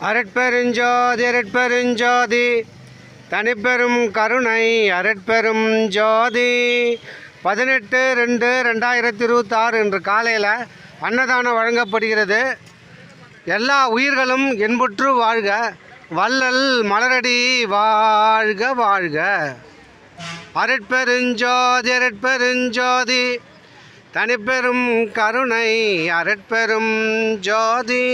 அருட்பெருஞ்சோதி அருட்பெருஞ்சோதி தனிப்பெரும் கருணை அருட்பெரும் ஜோதி 18/2/2026 இன்று காலையில் அன்னதானம் வழங்கப்படுகிறது. எல்லா உயிர்களும் இன்புற்று வாழ்க, வள்ளல் மலரடி வாழ்க வாழ்க. அருட்பெருஞ்சோதி அருட்பெருஞ்சோதி தனிப்பெரும் கருணை அருட்பெரும் ஜோதி.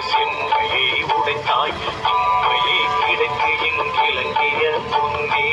செம்மையை உடைத்தாய், இம்மையை கிடைத்து எங்கிலங்கிய பொன்னே.